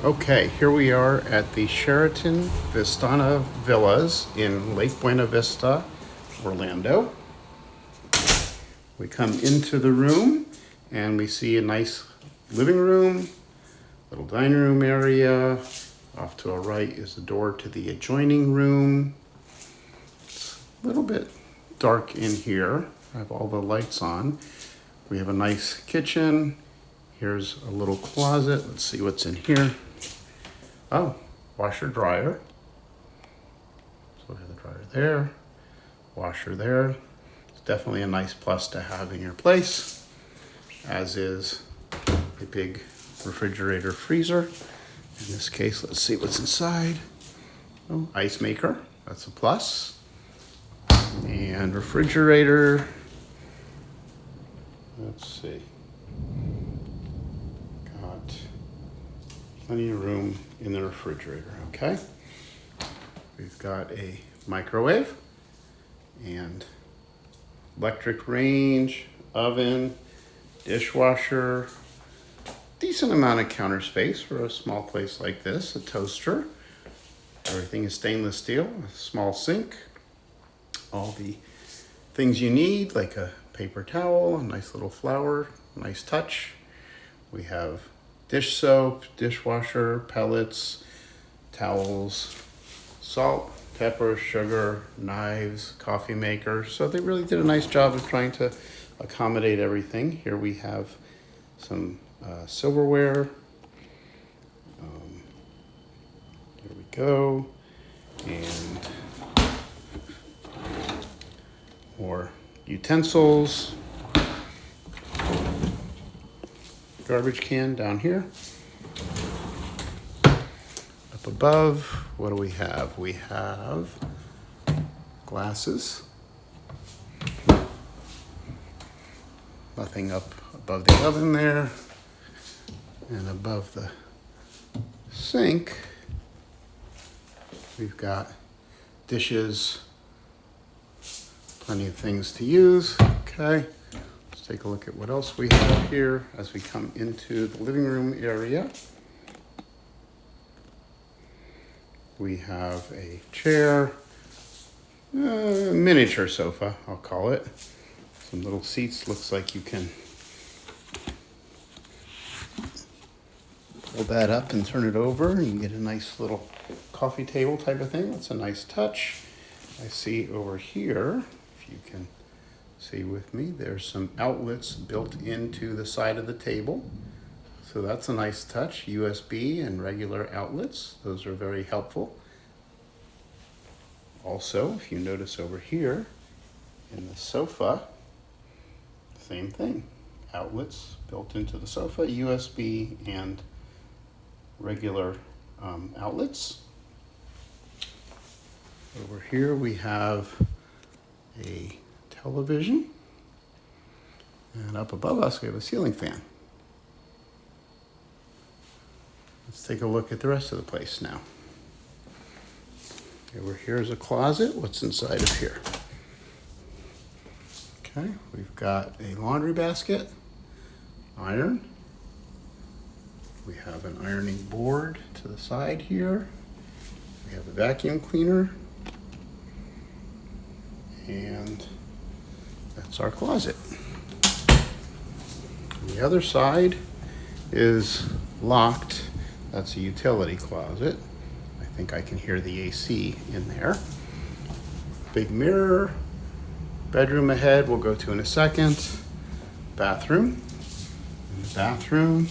Okay, here we are at the Sheraton Vistana Villas in Lake Buena Vista, Orlando. We come into the room and we see a nice living room, little dining room area. Off to our right is the door to the adjoining room. It's a little bit dark in here. I have all the lights on. We have a nice kitchen. Here's a little closet. Let's see what's in here. Oh, washer dryer. So we have the dryer there, washer there. It's definitely a nice plus to have in your place, as is a big refrigerator freezer. In this case, let's see what's inside. Oh, ice maker, that's a plus. And refrigerator, let's see. Got plenty of room in the refrigerator, okay? We've got a microwave and electric range, oven, dishwasher, decent amount of counter space for a small place like this, a toaster. Everything is stainless steel, a small sink, all the things you need, like a paper towel, a nice little flower, nice touch. We have dish soap, dishwasher, pellets, towels, salt, pepper, sugar, knives, coffee maker. So they really did a nice job of trying to accommodate everything. Here we have some silverware. Here we go. And more utensils. Garbage can down here. Up above, what do we have? We have glasses. Nothing up above the oven there. And above the sink, we've got dishes, plenty of things to use. Okay. Take a look at what else we have here as we come into the living room area. We have a chair, miniature sofa, I'll call it. Some little seats, looks like you can pull that up and turn it over and you get a nice little coffee table type of thing. That's a nice touch. I see over here, if you can see with me, there's some outlets built into the side of the table. So that's a nice touch. USB and regular outlets. Those are very helpful. Also, if you notice over here in the sofa, same thing. Outlets built into the sofa, USB and regular outlets. Over here we have a television, and up above us we have a ceiling fan. Let's take a look at the rest of the place now. Over here is a closet. What's inside of here? Okay, we've got a laundry basket, iron. We have an ironing board to the side here. We have a vacuum cleaner, and that's our closet. The other side is locked. That's a utility closet. I think I can hear the AC in there. Big mirror. Bedroom ahead we'll go to in a second. Bathroom. In the bathroom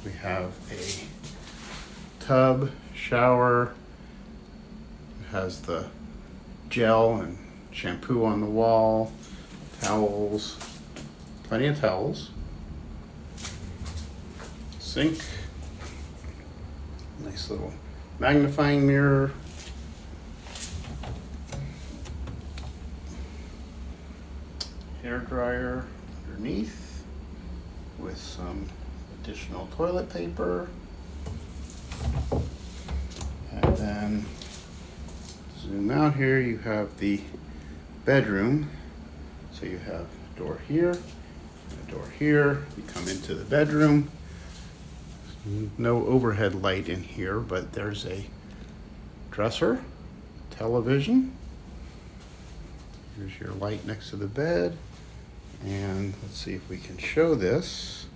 we have a tub, shower. It has the gel and shampoo on the wall. Towels, plenty of towels. Sink, nice little magnifying mirror. Hair dryer underneath with some additional toilet paper. And then zoom out here, you have the bedroom. So you have a door here, and a door here. You come into the bedroom. No overhead light in here, but there's a dresser, television. Here's your light next to the bed. And let's see if we can show this.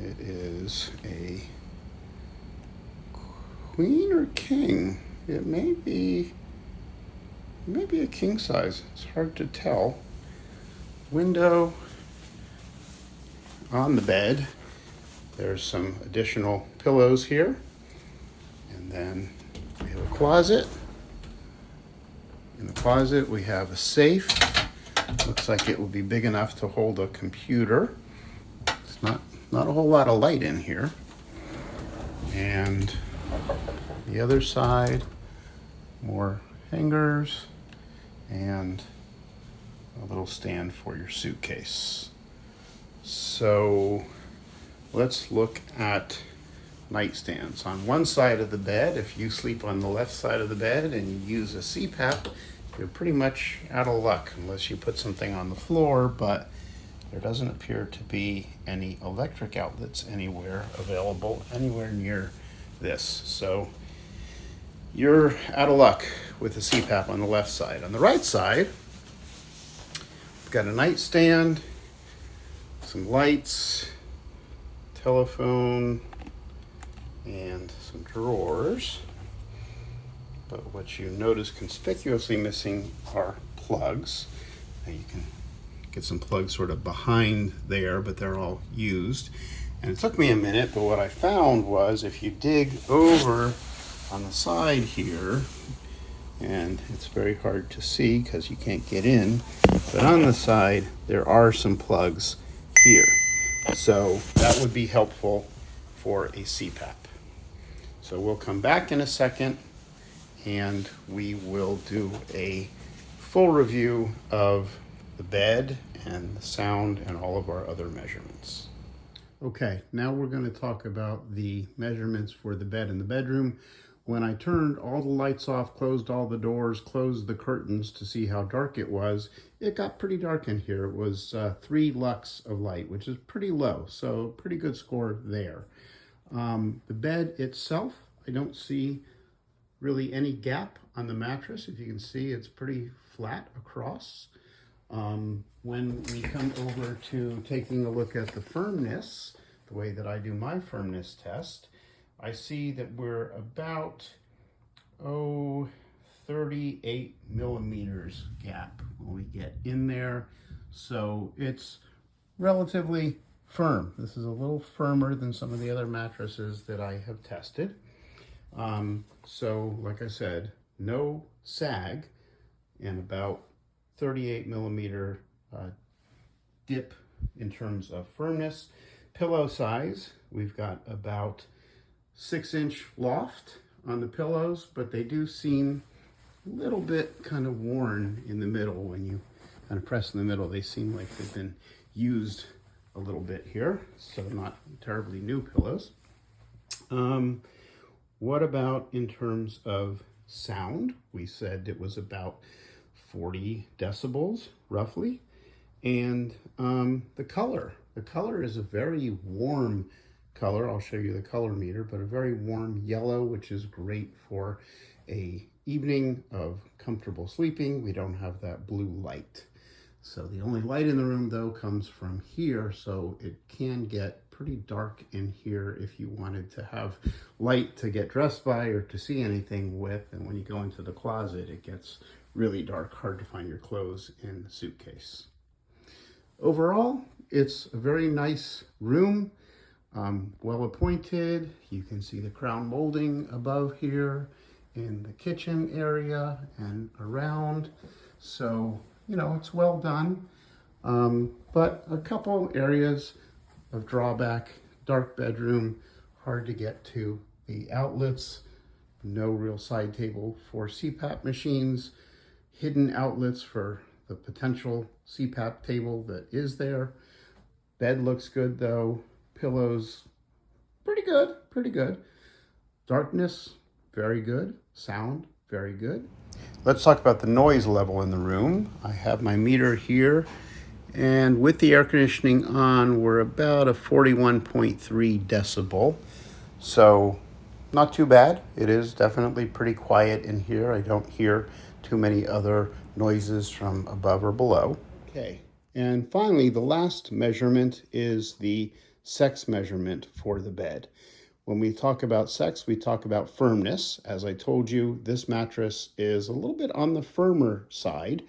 It is a queen or king. It may be a king size. It's hard to tell. Window on the bed. There's some additional pillows here. And then we have a closet. In the closet we have a safe. Looks like it will be big enough to hold a computer. It's not a whole lot of light in here. And the other side, more hangers and a little stand for your suitcase. So let's look at nightstands. On one side of the bed, if you sleep on the left side of the bed and you use a CPAP, you're pretty much out of luck unless you put something on the floor, but there doesn't appear to be any electric outlets anywhere available, anywhere near this. So you're out of luck with the CPAP on the left side. On the right side, we've got a nightstand, some lights, telephone, and some drawers. But what you notice conspicuously missing are plugs. Now you can get some plugs sort of behind there, but they're all used. And it took me a minute, but what I found was if you dig over on the side here, and it's very hard to see because you can't get in, but on the side there are some plugs here. So that would be helpful for a CPAP. So we'll come back in a second and we will do a full review of the bed and the sound and all of our other measurements. Okay, now we're going to talk about the measurements for the bed in the bedroom. When I turned all the lights off, closed all the doors, closed the curtains to see how dark it got pretty dark in here. It was 3 lux of light, which is pretty low, so pretty good score there. The bed itself, I don't see really any gap on the mattress. If you can see, it's pretty flat across. When we come over to taking a look at the firmness, the way that I do my firmness test, I see that we're about 38 millimeters gap when we get in there. So it's relatively firm. This is a little firmer than some of the other mattresses that I have tested. So like I said, no sag and about 38 millimeter dip in terms of firmness. Pillow size, we've got about 6-inch loft on the pillows, but they do seem a little bit kind of worn in the middle. When you kind of press in the middle, they seem like they've been used a little bit here, so not terribly new pillows. What about in terms of sound? We said it was about 40 decibels roughly. And the color is a very warm color. I'll show you the color meter, but a very warm yellow, which is great for a evening of comfortable sleeping. We don't have that blue light. So the only light in the room though comes from here, so it can get pretty dark in here if you wanted to have light to get dressed by or to see anything with. And when you go into the closet, it gets really dark, hard to find your clothes in the suitcase. Overall, it's a very nice room, well appointed. You can see the crown molding above here in the kitchen area and around. So, you know, it's well done, but a couple areas of drawback: dark bedroom, hard to get to the outlets, no real side table for CPAP machines, hidden outlets for the potential CPAP table that is there. Bed looks good though, pillows, pretty good. Darkness, very good. Sound, very good. Let's talk about the noise level in the room. I have my meter here And with the air conditioning on, we're about a 41.3 decibel. So not too bad. It is definitely pretty quiet in here. I don't hear too many other noises from above or below. Okay. And finally, the last measurement is the sex measurement for the bed. When we talk about sex, we talk about firmness. As I told you, this mattress is a little bit on the firmer side.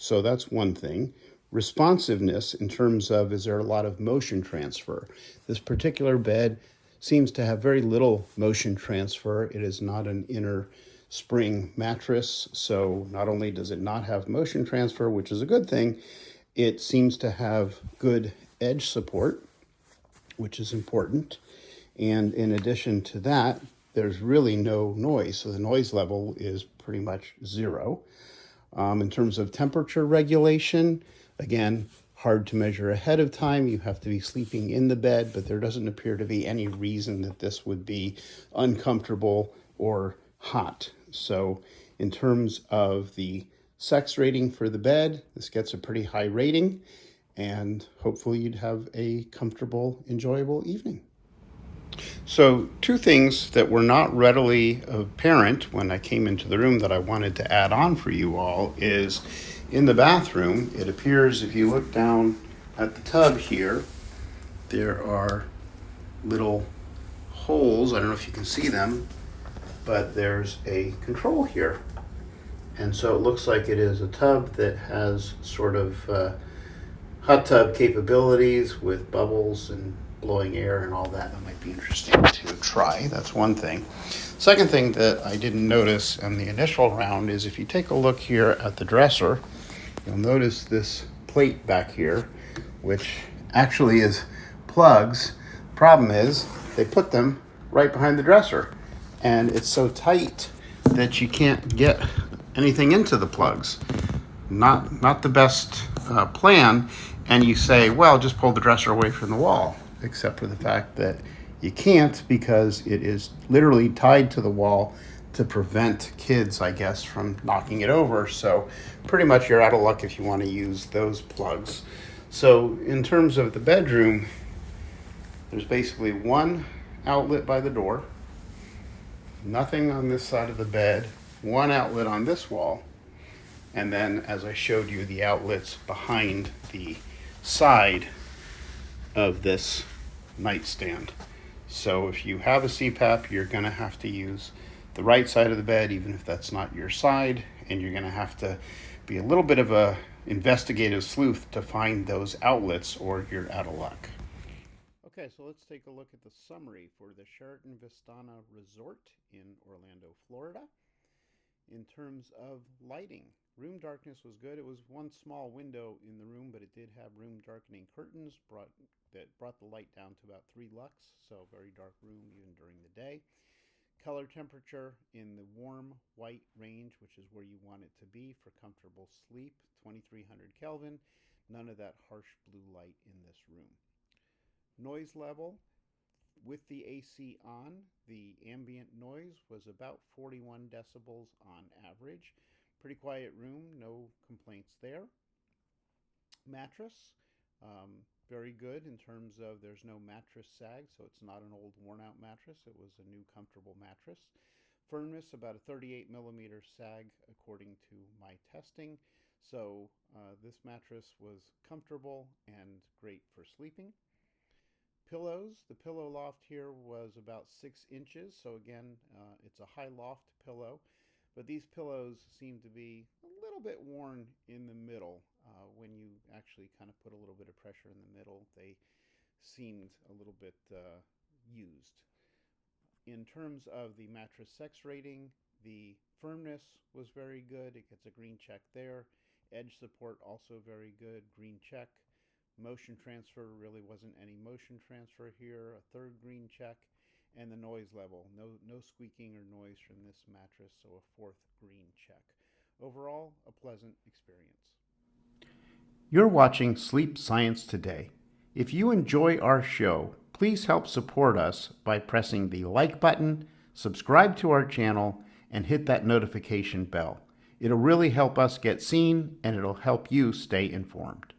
So that's one thing. Responsiveness in terms of, is there a lot of motion transfer? This particular bed seems to have very little motion transfer. It is not an inner spring mattress, so not only does it not have motion transfer, which is a good thing, it seems to have good edge support, which is important. And in addition to that, there's really no noise, so the noise level is pretty much zero. In terms of temperature regulation, again, hard to measure ahead of time. You have to be sleeping in the bed, but there doesn't appear to be any reason that this would be uncomfortable or hot. So in terms of the sex rating for the bed, this gets a pretty high rating, and hopefully you'd have a comfortable, enjoyable evening. So, two things that were not readily apparent when I came into the room that I wanted to add on for you all is in the bathroom, it appears if you look down at the tub here, there are little holes. I don't know if you can see them, but there's a control here. And so it looks like it is a tub that has sort of hot tub capabilities with bubbles and blowing air and all that. That might be interesting to try. That's one thing. Second thing that I didn't notice in the initial round is if you take a look here at the dresser, you'll notice this plate back here, which actually is plugs. Problem is they put them right behind the dresser, and it's so tight that you can't get anything into the plugs. Not the best plan. And you say, well, just pull the dresser away from the wall, except for the fact that you can't, because it is literally tied to the wall to prevent kids, I guess, from knocking it over. So pretty much you're out of luck if you want to use those plugs. So in terms of the bedroom, there's basically one outlet by the door, nothing on this side of the bed, one outlet on this wall, and then, as I showed you, the outlets behind the side of this nightstand. So if you have a CPAP, you're going to have to use the right side of the bed, even if that's not your side, and you're going to have to be a little bit of a investigative sleuth to find those outlets, or you're out of luck. Okay, so let's take a look at the summary for the Sheraton Vistana Resort in Orlando, Florida. In terms of lighting, room darkness was good. It was one small window in the room, but it did have room darkening curtains that brought the light down to about 3 lux, so very dark room even during the day. Color temperature in the warm white range, which is where you want it to be for comfortable sleep, 2300 Kelvin. None of that harsh blue light in this room. Noise level, with the AC on, the ambient noise was about 41 decibels on average. Pretty quiet room, no complaints there. Mattress, very good in terms of there's no mattress sag, so it's not an old worn out mattress. It was a new comfortable mattress. Firmness, about a 38 millimeter sag according to my testing. So this mattress was comfortable and great for sleeping. Pillows, the pillow loft here was about 6 inches, so again, it's a high loft pillow, but these pillows seem to be a little bit worn in the middle. When you actually kind of put a little bit of pressure in the middle, they seemed a little bit used. In terms of the mattress sex rating, the firmness was very good. It gets a green check there. Edge support also very good, green check. Motion transfer, really wasn't any motion transfer here, a third green check. And the noise level, no squeaking or noise from this mattress, so a fourth green check. Overall, a pleasant experience. You're watching Sleep Science Today. If you enjoy our show, please help support us by pressing the like button, subscribe to our channel, and hit that notification bell. It'll really help us get seen, and it'll help you stay informed.